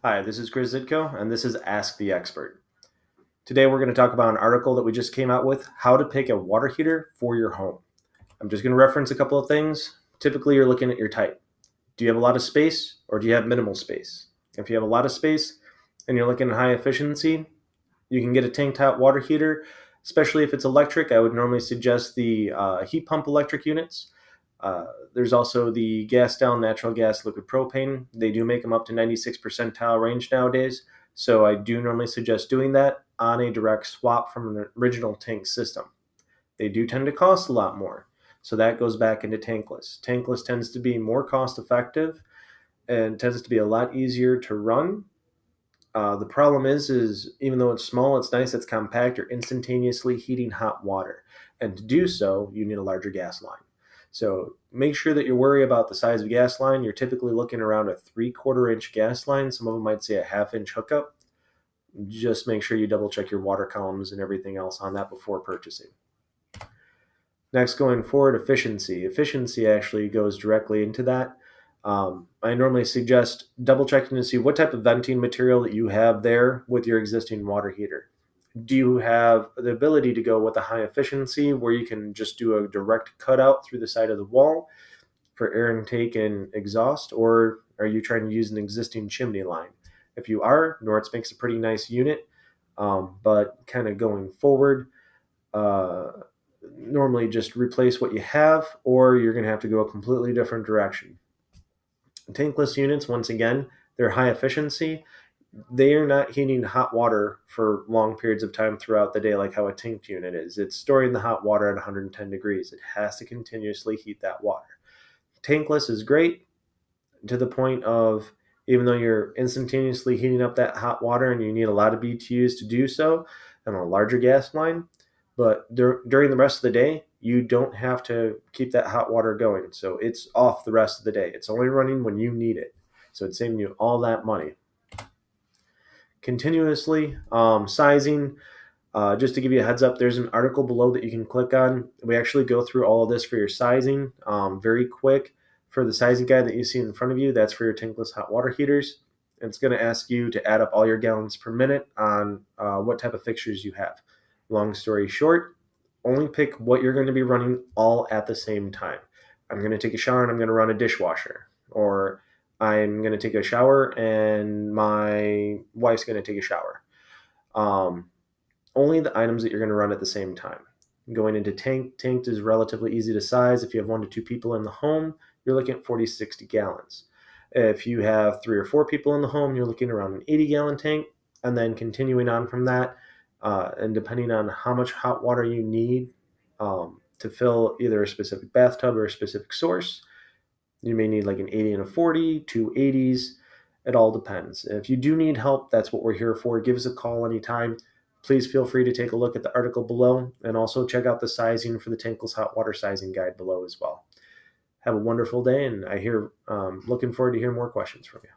Hi, this is Chris Zitko, and this is Ask the Expert. Today we're going to talk about an article that we just came out with, how to pick a water heater for your home. I'm just going to reference a couple of things. Typically, you're looking at your type. Do you have a lot of space or do you have minimal space? If you have a lot of space and you're looking at high efficiency, you can get a tank top water heater, especially if it's electric. I would normally suggest the heat pump electric units. Uh, there's also the gas down natural gas liquid propane. They do make them up to 96 percentile range nowadays. So I do normally suggest doing that on a direct swap from an original tank system. They do tend to cost a lot more. So that goes back into tankless. Tankless tends to be more cost effective and tends to be a lot easier to run. The problem is even though it's small, it's nice, it's compact, you're instantaneously heating hot water. And to do so, you need a larger gas line. So make sure that you worry about the size of gas line. You're typically looking around a 3/4 inch gas line. Some of them might say a 1/2 inch hookup. Just make sure you double check your water columns and everything else on that before purchasing. Next, going forward, efficiency. Efficiency actually goes directly into that. I normally suggest double checking to see what type of venting material that you have there with your existing water heater. Do you have the ability to go with a high efficiency where you can just do a direct cutout through the side of the wall for air intake and exhaust, or are you trying to use an existing chimney line? If you are, Nortz makes a pretty nice unit, but kind of going forward, uh, normally just replace what you have, or you're going to have to go a completely different direction. Tankless units, once again, they're high efficiency. They are not heating hot water for long periods of time throughout the day like how a tanked unit is. It's storing the hot water at 110 degrees. It has to continuously heat that water. Tankless is great to the point of even though you're instantaneously heating up that hot water and you need a lot of BTUs to do so and a larger gas line, but during the rest of the day, you don't have to keep that hot water going. So it's off the rest of the day. It's only running when you need it. So it's saving you all that money. Continuously sizing. Just to give you a heads up, there's an article below that you can click on. We actually go through all of this for your sizing very quick. For the sizing guide that you see in front of you, that's for your tankless hot water heaters. And it's going to ask you to add up all your gallons per minute on what type of fixtures you have. Long story short, only pick what you're going to be running all at the same time. I'm going to take a shower and I'm going to run a dishwasher, or I'm going to take a shower and my wife's going to take a shower. Um, Only the items that you're going to run at the same time. Going into tanked is relatively easy to size. If you have 1 to 2 people in the home, you're looking at 40, 60 gallons. If you have 3 or 4 people in the home, you're looking around an 80-gallon tank. And then continuing on from that, and depending on how much hot water you need to fill either a specific bathtub or a specific source, you may need like an 80 and a 40, 2 80s. It all depends. If you do need help, that's what we're here for. Give us a call anytime. Please feel free to take a look at the article below and also check out the sizing for the tankless hot water sizing guide below as well. Have a wonderful day, and looking forward to hearing more questions from you.